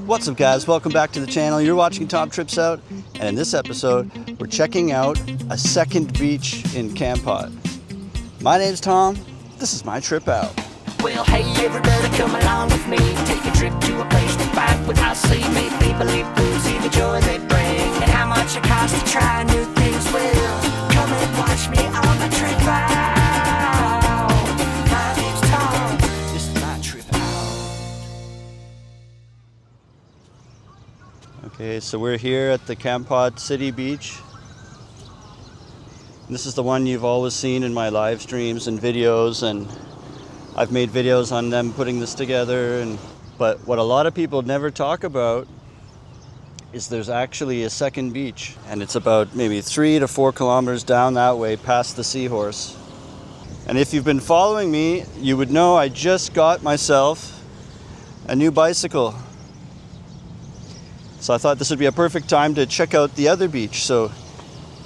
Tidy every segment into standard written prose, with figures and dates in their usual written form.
What's up guys, welcome back to the channel. You're watching Tom Trips Out, and in this episode we're checking out a second beach in Kampot. My name's Tom, this is my trip out. Well, hey everybody, come along with me. Take a trip to a place to fight without sea. Make people live through, see the joy they bring, and how much it costs to try new things. Well, come and watch me on my trip out. My name's Tom, this is my trip out. Okay, so we're here at the Kampot City Beach. This is the one you've always seen in my live streams and videos, and I've made videos on them putting this together. But what a lot of people never talk about is there's actually a second beach, and it's about maybe 3 to 4 kilometers down that way past the Seahorse. And if you've been following me, you would know I just got myself a new bicycle. So I thought this would be a perfect time to check out the other beach. So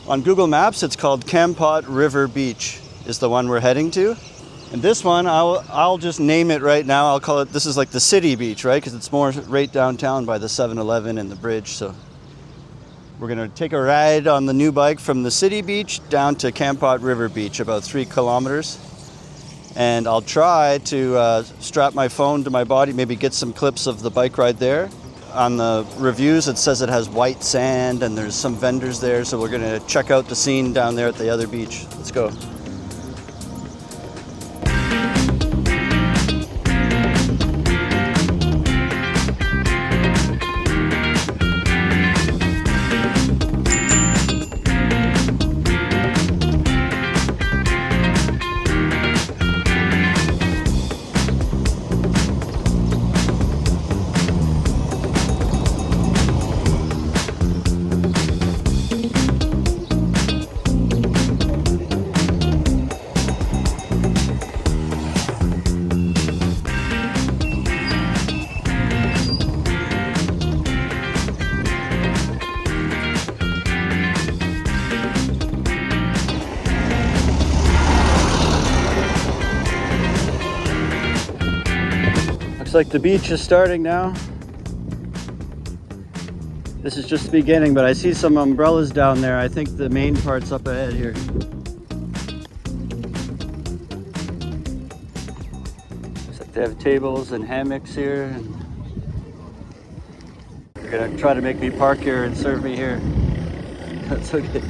on Google Maps, it's called Kampot River Beach is the one we're heading to. And this one, I'll just name it right now. I'll call it, this is like the city beach, right? Because it's more right downtown by the 7-Eleven and the bridge. So we're gonna take a ride on the new bike from the city beach down to Kampot River Beach, about 3 kilometers. And I'll try to strap my phone to my body, maybe get some clips of the bike ride there. On the reviews, it says it has white sand and there's some vendors there. So we're gonna check out the scene down there at the other beach. Let's go. Looks like the beach is starting now. This is just the beginning, but I see some umbrellas down there. I think the main part's up ahead here. Looks like they have tables and hammocks here. And they're gonna try to make me park here and serve me here. That's okay.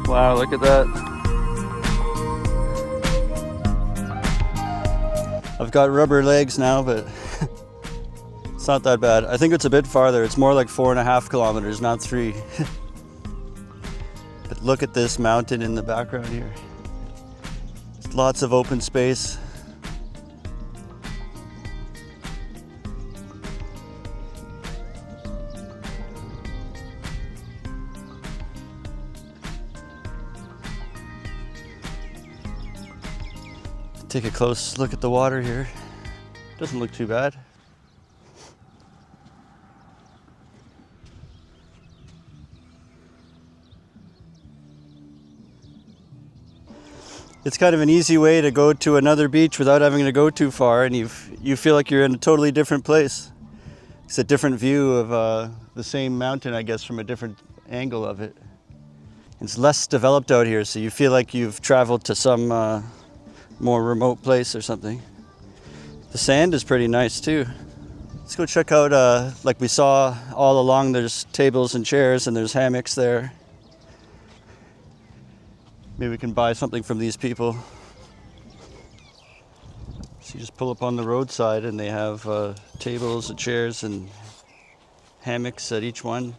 Wow, look at that. I've got rubber legs now, but it's not that bad. I think it's a bit farther. It's more like 4.5 kilometers, not 3. But look at this mountain in the background here. There's lots of open space. Take a close look at the water here. Doesn't look too bad. It's kind of an easy way to go to another beach without having to go too far, and you feel like you're in a totally different place. It's a different view of the same mountain, I guess, from a different angle of it. It's less developed out here, so you feel like you've traveled to some more remote place or something. The sand is pretty nice too. Let's go check out, like we saw all along, there's tables and chairs and there's hammocks there. Maybe we can buy something from these people. So you just pull up on the roadside and they have tables and chairs and hammocks at each one.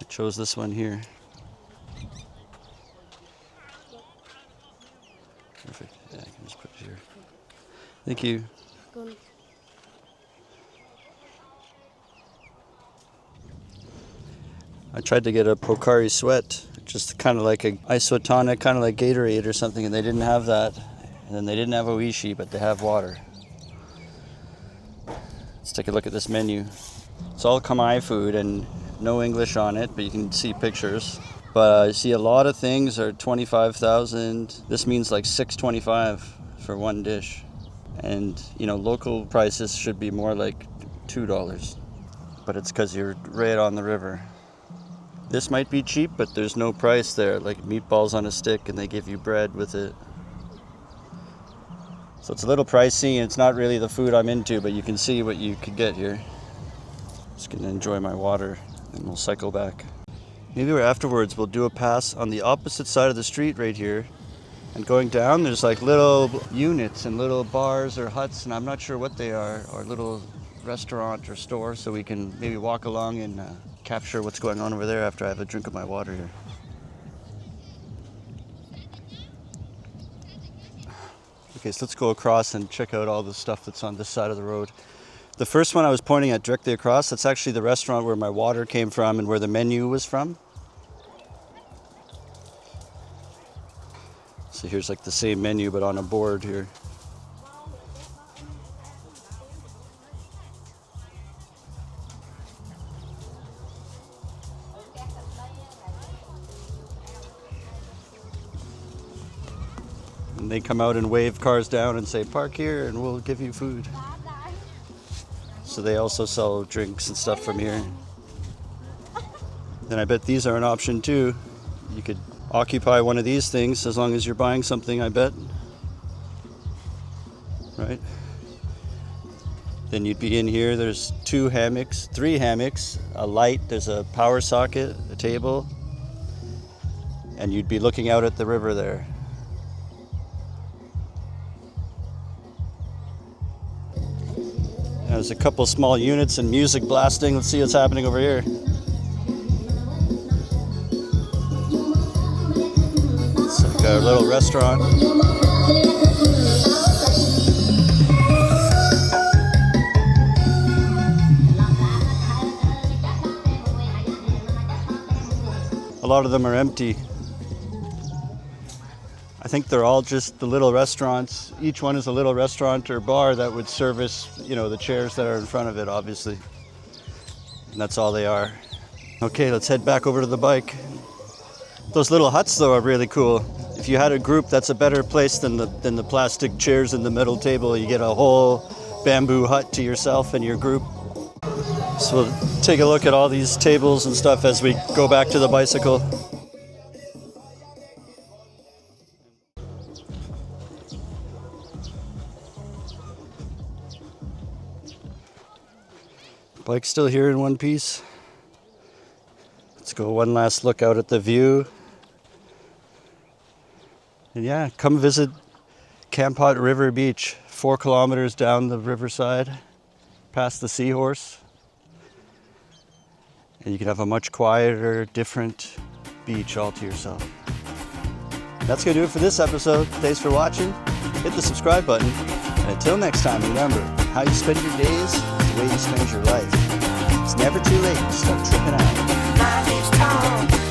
I chose this one here. Perfect. Yeah, I can just put it here. Thank you. I tried to get a Pocari Sweat just kind of like a isotonic, kind of like Gatorade or something, and they didn't have that. And then they didn't have Oishi, but they have water. Let's take a look at this menu. It's all Khmer food and no English on it, but you can see pictures. But I see a lot of things are 25,000. This means like $6.25 for one dish. And, you know, local prices should be more like $2. But it's because you're right on the river. This might be cheap, but there's no price there. Like meatballs on a stick, and they give you bread with it. So it's a little pricey, and it's not really the food I'm into, but you can see what you could get here. Just gonna enjoy my water, and we'll cycle back. Maybe afterwards we'll do a pass on the opposite side of the street right here. And going down, there's like little units and little bars or huts, and I'm not sure what they are, or little restaurant or store, so we can maybe walk along and capture what's going on over there after I have a drink of my water here. Okay, so let's go across and check out all the stuff that's on this side of the road. The first one I was pointing at directly across, that's actually the restaurant where my water came from and where the menu was from. So here's like the same menu but on a board here. And they come out and wave cars down and say, park here and we'll give you food. So they also sell drinks and stuff from here. And I bet these are an option too. You could occupy one of these things as long as you're buying something, I bet. Right? Then you'd be in here, there's 3 hammocks, a light, there's a power socket, a table, and you'd be looking out at the river there. There's a couple small units and music blasting. Let's see what's happening over here. It's like a little restaurant. A lot of them are empty. I think they're all just the little restaurants. Each one is a little restaurant or bar that would service, you know, the chairs that are in front of it, obviously. And that's all they are. Okay, let's head back over to the bike. Those little huts, though, are really cool. If you had a group, that's a better place than the plastic chairs and the metal table. You get a whole bamboo hut to yourself and your group. So we'll take a look at all these tables and stuff as we go back to the bicycle. Bike's still here in one piece. Let's go one last look out at the view. And yeah, come visit Kampot River Beach, 4 kilometers down the riverside, past the Seahorse. And you can have a much quieter, different beach all to yourself. That's gonna do it for this episode. Thanks for watching. Hit the subscribe button. And until next time, remember, how you spend your days is the way you spend your life. It's never too late to start tripping out. My name's Tom.